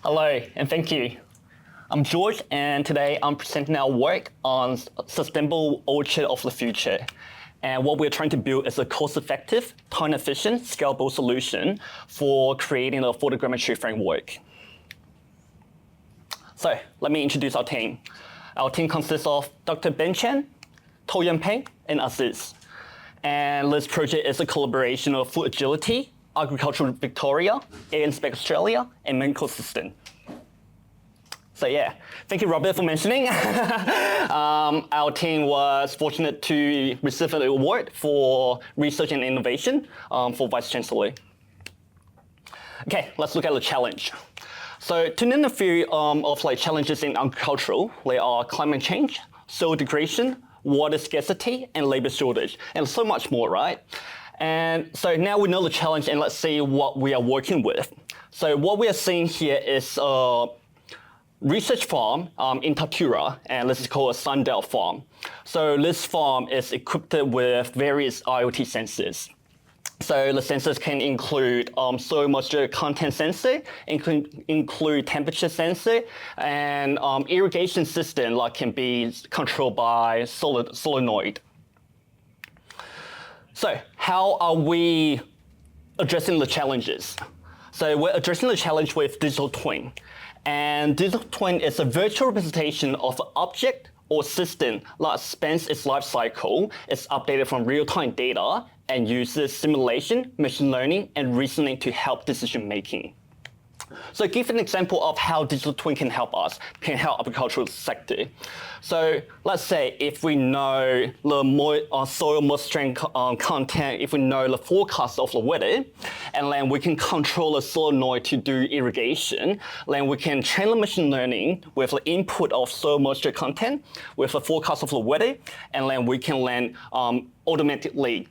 Hello, and thank you. I'm George, and today I'm presenting our work on sustainable orchard of the future. And what we're trying to build is a cost-effective, time-efficient, scalable solution for creating a photogrammetry framework. So let me introduce our team. Our team consists of Dr. Ben Chen, To-Young Peng, and Aziz. And this project is a collaboration of Food Agility, Agricultural Victoria, Spec Australia, and Medical System. So yeah, thank you, Robert, for mentioning. Our team was fortunate to receive an award for research and innovation for Vice Chancellor. Okay, let's look at the challenge. So to name a few of challenges in agricultural, they are climate change, soil degradation, water scarcity, and labor shortage, and so much more, right? And so now we know the challenge, and let's see what we are working with. So what we are seeing here is a research farm in Tatura, and this is called a Sundale farm. So this farm is equipped with various IoT sensors. So the sensors can include soil moisture content sensor, include temperature sensor, and irrigation system that can be controlled by solenoid. So how are we addressing the challenges? So we're addressing the challenge with digital twin. And digital twin is a virtual representation of an object or system that spans its life cycle. It's updated from real-time data and uses simulation, machine learning, and reasoning to help decision making. So give an example of how digital twin can help us, can help agricultural sector. So let's say if we know the soil moisture content, if we know the forecast of the weather, and then we can control the solenoid to do irrigation, then we can train the machine learning with the input of soil moisture content, with the forecast of the weather, and then we can then automatically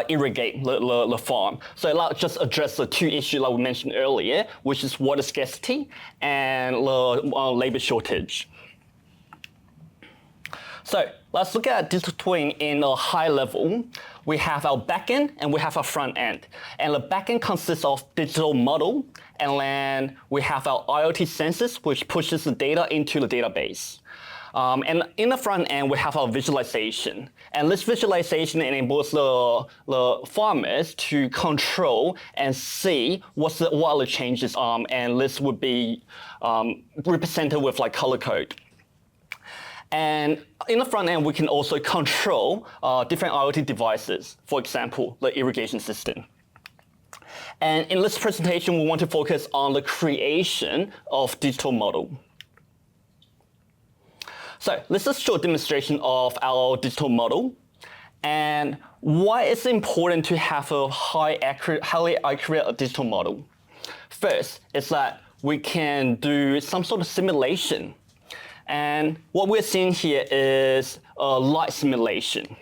irrigate the farm. So that just address the two issues that we mentioned earlier, which is water scarcity and the labor shortage. So let's look at digital twin in a high level. We have our backend and we have our front end. And the backend consists of digital model, and then we have our IoT sensors, which pushes the data into the database. And in the front end, we have our visualization. And this visualization enables the farmers to control and see what are the changes, and this would be represented with color code. And in the front end, we can also control different IoT devices, for example, the irrigation system. And in this presentation, we want to focus on the creation of digital model. So this is a short demonstration of our digital model and why it's important to have a highly accurate digital model. First is that we can do some sort of simulation. And what we're seeing here is a light simulation.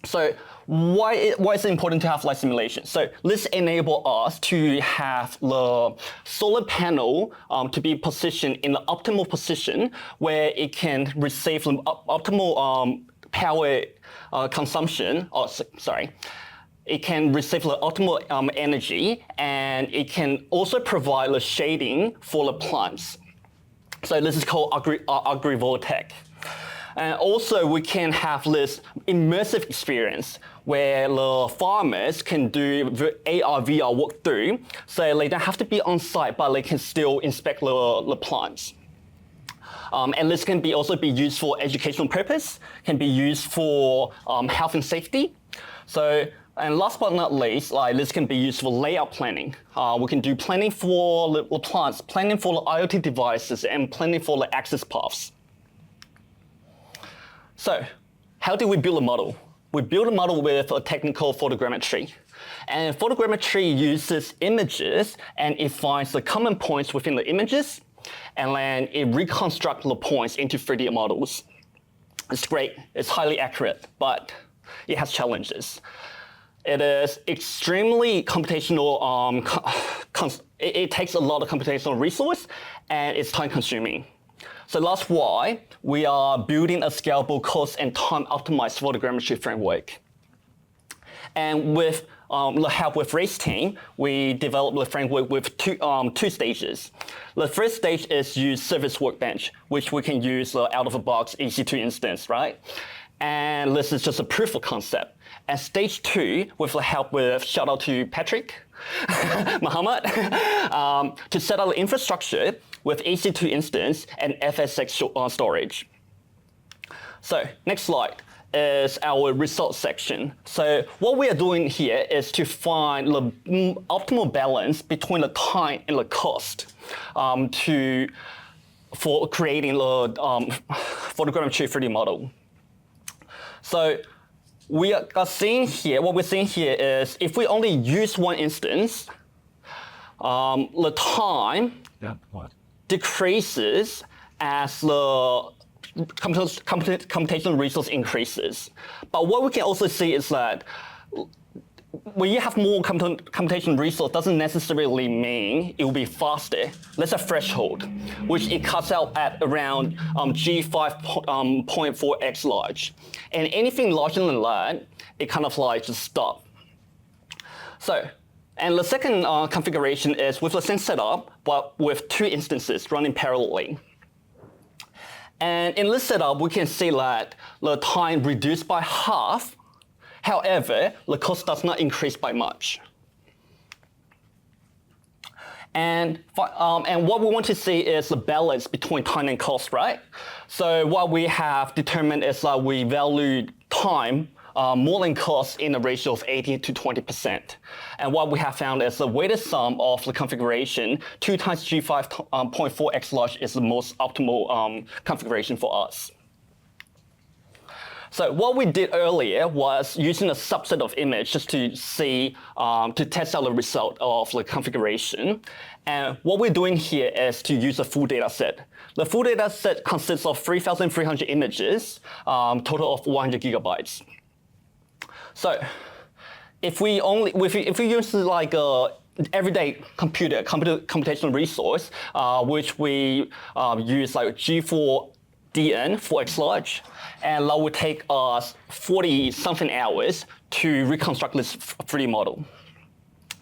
So why is it important to have light simulation? So this enables us to have the solar panel to be positioned in the optimal position where it can receive the optimal power consumption, it can receive the optimal energy, and it can also provide the shading for the plants. So this is called agrivoltaic. And also we can have this immersive experience where the farmers can do AR, VR walkthrough, so they don't have to be on site, but they can still inspect the plants. And this can also be used for educational purpose, can be used for health and safety. So, and last but not least, this can be used for layout planning. We can do planning for the plants, planning for the IoT devices, and planning for the access paths. So, how do we build a model? We build a model with a technical photogrammetry. And photogrammetry uses images, and it finds the common points within the images, and then it reconstructs the points into 3D models. It's great, it's highly accurate, but it has challenges. It is extremely computational, it takes a lot of computational resource, and it's time consuming. So that's why we are building a scalable, cost and time optimized photogrammetry framework. And with the help with race team, we developed the framework with two stages. The first stage is use service workbench, which we can use out of the box EC2 instance, right? And this is just a proof of concept. And stage 2, with the help with, shout out to Patrick, Muhammad, to set up the infrastructure with EC2 instance and FSX storage. So next slide is our results section. So what we are doing here is to find the optimal balance between the time and the cost for creating the photogrammetry 3D model. So we are seeing here, what we're seeing here is if we only use one instance, the time decreases as the computational resource increases. But what we can also see is that when you have more computation resource doesn't necessarily mean it will be faster. There's a threshold, which it cuts out at around G5.4x large. And anything larger than that, it kind of like just stop. So, and the second configuration is with the same setup, but with two instances running parallelly. And in this setup, we can see that the time reduced by half. However, the cost does not increase by much. And what we want to see is the balance between time and cost, right? So what we have determined is that we value time more than cost in a ratio of 80 to 20%. And what we have found is the weighted sum of the configuration, 2 times G5.4x large is the most optimal configuration for us. So what we did earlier was using a subset of image just to see, to test out the result of the configuration. And what we're doing here is to use a full data set. The full data set consists of 3,300 images, total of 100 gigabytes. So if we use like a everyday computational resource, which we use like G4DN for X large, and that would take us 40-something hours to reconstruct this 3D model.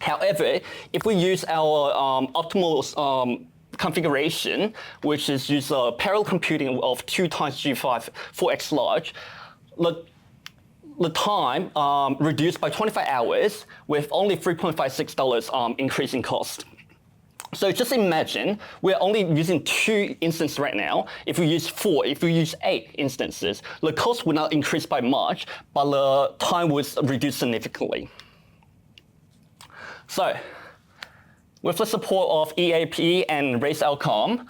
However, if we use our optimal configuration, which is use parallel computing of 2 times G5 for X large, the time reduced by 25 hours with only $3.56 increase in cost. So just imagine we're only using 2 instances right now. If we use 4, if we use 8 instances, the cost would not increase by much, but the time would reduce significantly. So with the support of EIP and RACE outcome,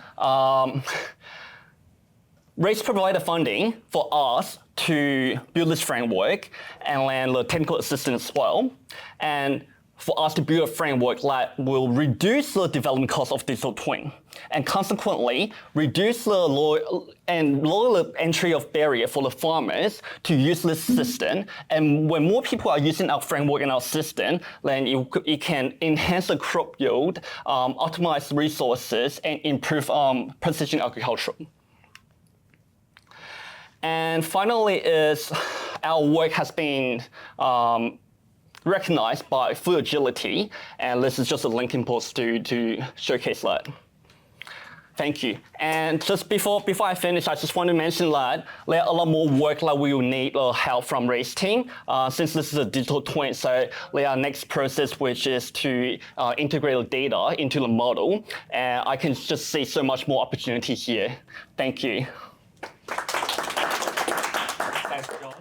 RACE provided funding for us to build this framework and then the technical assistance as well. And for us to build a framework that will reduce the development cost of digital twin and consequently reduce the lower the entry of barrier for the farmers to use this system. And when more people are using our framework and our system, then it can enhance the crop yield, optimize resources, and improve precision agriculture. And finally is our work has been recognized by Full Agility, and this is just a linking post to showcase that. Thank you. And just before I finish, I just want to mention that there are a lot more work that we will need help from RACE team. Since this is a digital twin, so there are next process, which is to integrate the data into the model. And I can just see so much more opportunity here. Thank you. Thanks, George.